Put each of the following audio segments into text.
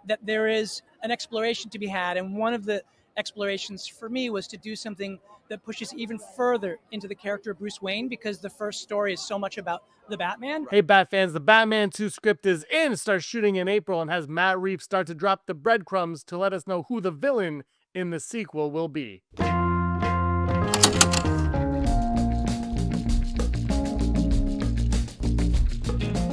that there is an exploration to be had. And one of the explorations for me was to do something that pushes even further into the character of Bruce Wayne, because the first story is so much about the Batman. Hey, Bat fans, the Batman 2 script is in. It starts shooting in April and has Matt Reeves start to drop the breadcrumbs to let us know who the villain in the sequel will be.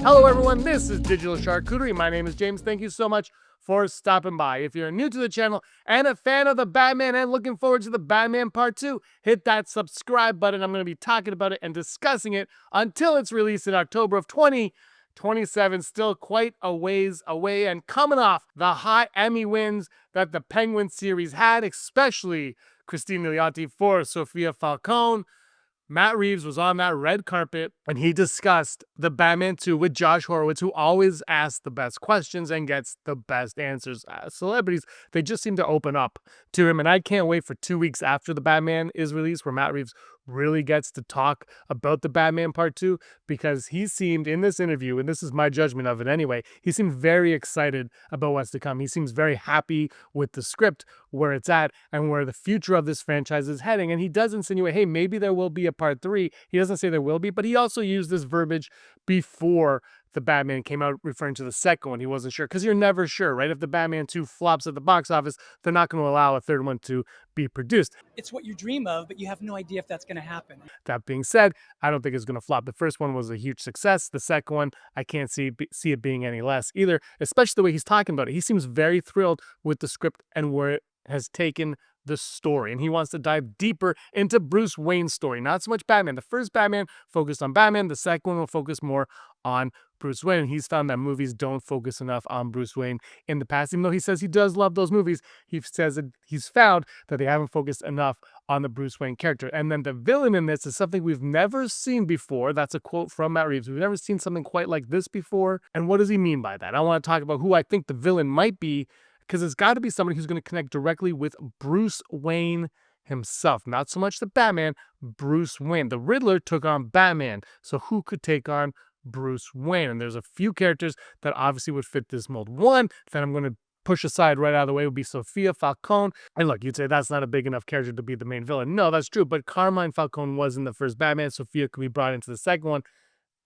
Hello, everyone. This is Digital Charcuterie. My name is James. Thank you so much for stopping by. If you're new to the channel and a fan of the Batman and looking forward to the Batman Part 2, hit that subscribe button. I'm going to be talking about it and discussing it until it's released in October of 2027. Still quite a ways away, and coming off the high Emmy wins that the Penguin series had, especially Christine Milioti for Sophia Falcone. Matt Reeves was on that red carpet and he discussed the Batman 2 with Josh Horowitz, who always asks the best questions and gets the best answers. As celebrities, they just seem to open up to him, and I can't wait for 2 weeks after the Batman is released where Matt Reeves really gets to talk about the Batman Part 2, because he seemed in this interview, and this is my judgment of it anyway, he seemed very excited about what's to come. He seems very happy with the script, where it's at, and where the future of this franchise is heading. And he does insinuate, hey, maybe there will be a Part 3. He doesn't say there will be, but he also used this verbiage before the Batman came out, referring to the second one. He wasn't sure, because you're never sure, right? If the Batman 2 flops at the box office, they're not going to allow a third one to be produced. It's what you dream of, but you have no idea if that's going to happen. That being said, I don't think it's going to flop. The first one was a huge success. The second one, I can't see it being any less either, especially the way he's talking about it. He seems very thrilled with the script and where it has taken the story, and he wants to dive deeper into Bruce Wayne's story, not so much Batman. The first Batman focused on Batman. The second one will focus more on Bruce Wayne. He's found that movies don't focus enough on Bruce Wayne in the past, even though he says he does love those movies. He says that he's found that they haven't focused enough on the Bruce Wayne character. And then the villain in this is something we've never seen before. That's a quote from Matt Reeves. We've never seen something quite like this before. And what does he mean by that? I want to talk about who I think the villain might be, because it's got to be somebody who's going to connect directly with Bruce Wayne himself. Not so much the Batman, Bruce Wayne. The Riddler took on Batman, so who could take on Bruce Wayne? And there's a few characters that obviously would fit this mold. One that I'm going to push aside right out of the way would be Sophia Falcone. And look, you'd say that's not a big enough character to be the main villain. No, that's true, but Carmine Falcone was in the first Batman. Sophia could be brought into the second one.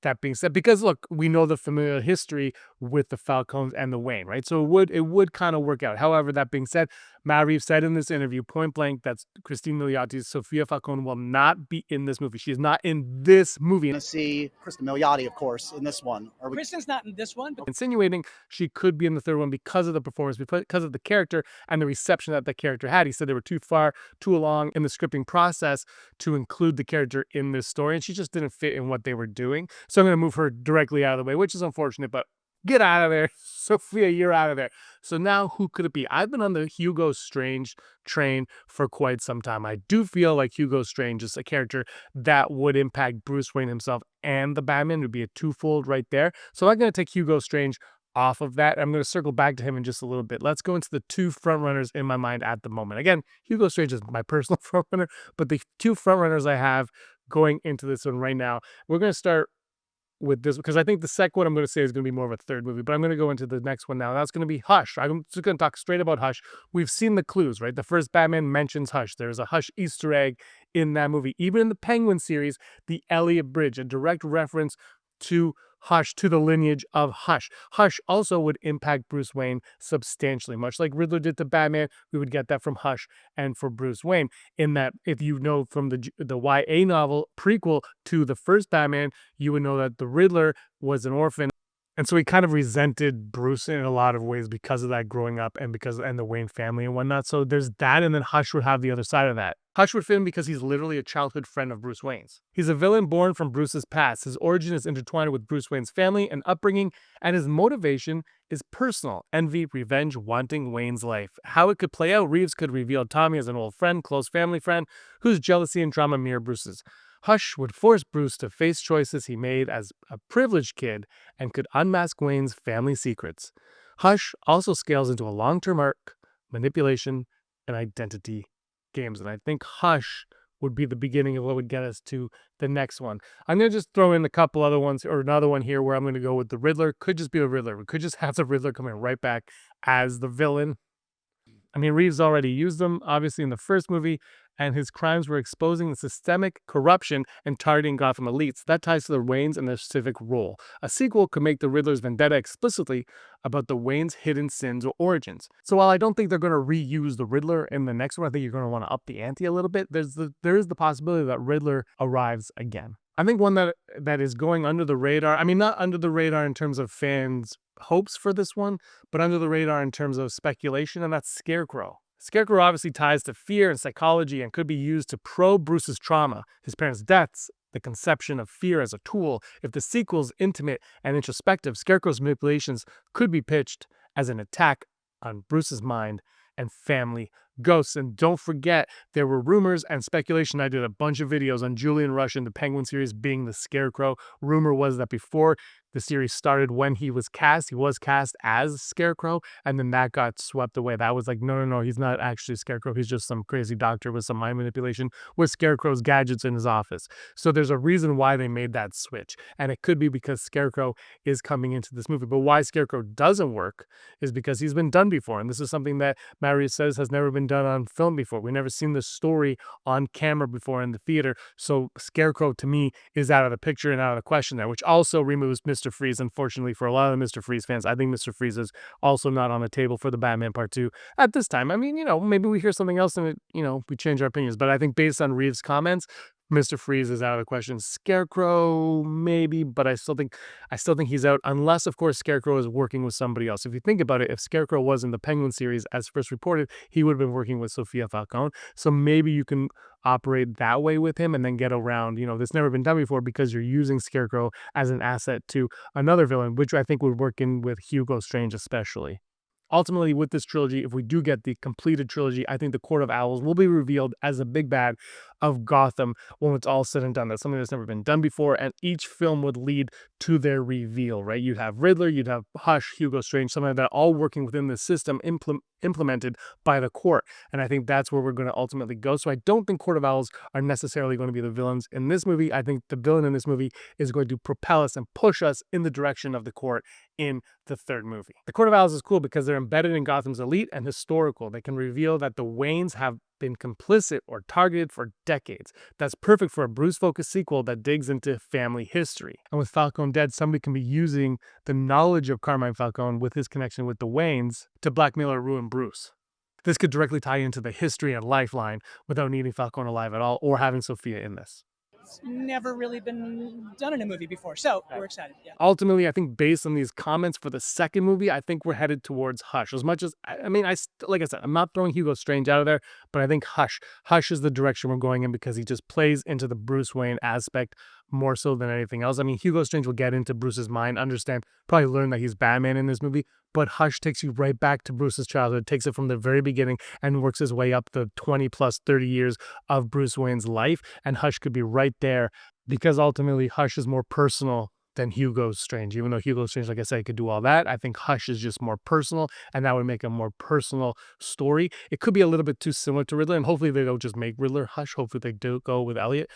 That being said, because look, we know the familiar history with the Falcones and the Wayne, right? So it would kind of work out. However, that being said, Matt Reeves said in this interview, point blank, that Christine Miliotti's Sophia Falcone will not be in this movie. She is not in this movie. We're going to see Kristen Milioti, of course, in this one. Kristen's not in this one, but insinuating she could be in the third one because of the performance, because of the character and the reception that the character had. He said they were too along in the scripting process to include the character in this story, and she just didn't fit in what they were doing. So I'm going to move her directly out of the way, which is unfortunate, but get out of there. Sophia, you're out of there. So now who could it be? I've been on the Hugo Strange train for quite some time. I do feel like Hugo Strange is a character that would impact Bruce Wayne himself and the Batman. It would be a twofold right there. So I'm going to take Hugo Strange off of that. I'm going to circle back to him in just a little bit. Let's go into the two frontrunners in my mind at the moment. Again, Hugo Strange is my personal frontrunner, but the two frontrunners I have going into this one right now, we're going to start with this, because I think the second one I'm going to say is going to be more of a third movie, but I'm going to go into the next one now. That's going to be Hush. I'm just going to talk straight about Hush. We've seen the clues, right? The first Batman mentions Hush. There's a Hush Easter egg in that movie. Even in the Penguin series, the Elliott Bridge, a direct reference to Hush, to the lineage of Hush. Hush also would impact Bruce Wayne substantially, much like Riddler did to Batman. We would get that from Hush and for Bruce Wayne, in that if you know from the YA novel prequel to the first Batman, you would know that the Riddler was an orphan. And so he kind of resented Bruce in a lot of ways because of that growing up, and the Wayne family and whatnot. So there's that, and then Hush would have the other side of that. Hush would fit him because he's literally a childhood friend of Bruce Wayne's. He's a villain born from Bruce's past. His origin is intertwined with Bruce Wayne's family and upbringing, and his motivation is personal: envy, revenge, wanting Wayne's life. How it could play out, Reeves could reveal Tommy as an old friend, close family friend, whose jealousy and trauma mirror Bruce's. Hush would force Bruce to face choices he made as a privileged kid and could unmask Wayne's family secrets. Hush also scales into a long-term arc, manipulation, and identity games. And I think Hush would be the beginning of what would get us to the next one. I'm going to just throw in a couple other ones, or another one here where I'm going to go with the Riddler. Could just be the Riddler. We could just have the Riddler coming right back as the villain. I mean, Reeves already used them, obviously, in the first movie, and his crimes were exposing the systemic corruption and targeting Gotham elites. That ties to the Waynes and their civic role. A sequel could make the Riddler's vendetta explicitly about the Waynes' hidden sins or origins. So while I don't think they're going to reuse the Riddler in the next one, I think you're going to want to up the ante a little bit. There is the possibility that Riddler arrives again. I think one that is going under the radar, I mean, not under the radar in terms of fans' hopes for this one, but under the radar in terms of speculation, and that's Scarecrow. Scarecrow obviously ties to fear and psychology and could be used to probe Bruce's trauma, his parents' deaths, the conception of fear as a tool. If the sequel's intimate and introspective, Scarecrow's manipulations could be pitched as an attack on Bruce's mind and family ghosts. And don't forget, there were rumors and speculation. I did a bunch of videos on Julian Rush in the Penguin series being the Scarecrow. Rumor was that before the series started, when he was cast as Scarecrow, and then that got swept away. That was like, no, he's not actually Scarecrow. He's just some crazy doctor with some mind manipulation with Scarecrow's gadgets in his office. So there's a reason why they made that switch, and it could be because Scarecrow is coming into this movie. But why Scarecrow doesn't work is because he's been done before, and this is something that Matt Reeves says has never been done on film before. We've never seen this story on camera before in the theater. So Scarecrow, to me, is out of the picture and out of the question there, which also removes Mr. Freeze. Unfortunately, for a lot of the Mr. Freeze fans, I think Mr. Freeze is also not on the table for the Batman Part 2 at this time. I mean, maybe we hear something else and we change our opinions. But I think based on Reeves' comments, Mr. Freeze is out of the question. Scarecrow, maybe, but I still think he's out, unless, of course, Scarecrow is working with somebody else. If you think about it, if Scarecrow was in the Penguin series, as first reported, he would have been working with Sophia Falcone. So maybe you can operate that way with him and then get around, this never been done before because you're using Scarecrow as an asset to another villain, which I think would work in with Hugo Strange especially. Ultimately, with this trilogy, if we do get the completed trilogy, I think the Court of Owls will be revealed as a big bad of Gotham when it's all said and done. That's something that's never been done before, and each film would lead to their reveal, right? You'd have Riddler, you'd have Hush, Hugo Strange, something like that, all working within the system implemented by the court. And I think that's where we're going to ultimately go. So I don't think Court of Owls are necessarily going to be the villains in this movie. I think the villain in this movie is going to propel us and push us in the direction of the court in the third movie. The Court of Owls is cool because they're embedded in Gotham's elite and historical. They can reveal that the Waynes have been complicit or targeted for decades. That's perfect for a Bruce-focused sequel that digs into family history. And with Falcone dead, somebody can be using the knowledge of Carmine Falcone with his connection with the Waynes to blackmail or ruin Bruce. This could directly tie into the history and lifeline without needing Falcone alive at all or having Sophia in this. It's never really been done in a movie before, so we're excited. Yeah. Ultimately, I think based on these comments for the second movie, I think we're headed towards Hush. As much as, like I said, I'm not throwing Hugo Strange out of there, but I think Hush is the direction we're going in because he just plays into the Bruce Wayne aspect more so than anything else. I mean, Hugo Strange will get into Bruce's mind, probably learn that he's Batman in this movie, but Hush takes you right back to Bruce's childhood, takes it from the very beginning and works his way up the 20 plus 30 years of Bruce Wayne's life. And Hush could be right there because ultimately Hush is more personal than Hugo Strange. Even though Hugo Strange, like I said, could do all that, I think Hush is just more personal, and that would make a more personal story. It could be a little bit too similar to Riddler, and hopefully they don't just make Riddler Hush. Hopefully they do go with Elliot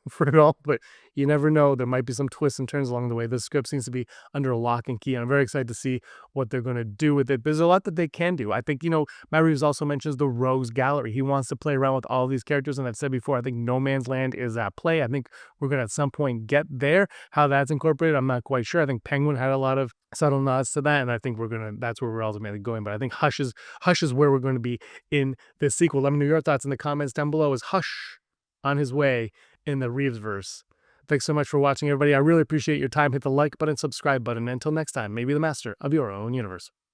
for it all, but you never know. There might be some twists and turns along the way. The script seems to be under lock and key, and I'm very excited to see what they're going to do with it. There's a lot that they can do. I think, Matt Reeves also mentions the Rogues Gallery. He wants to play around with all these characters, and I've said before, I think No Man's Land is at play. I think we're going to at some point get there. How that's incorporated, I'm not quite sure. I think Penguin had a lot of subtle nods to that, and I think that's where we're ultimately going. But I think Hush is where we're going to be in this sequel. Let me know your thoughts in the comments down below. Is Hush on his way in the Reeves verse? Thanks so much for watching, everybody. I really appreciate your time. Hit the like button, subscribe button. Until next time, may be the master of your own universe.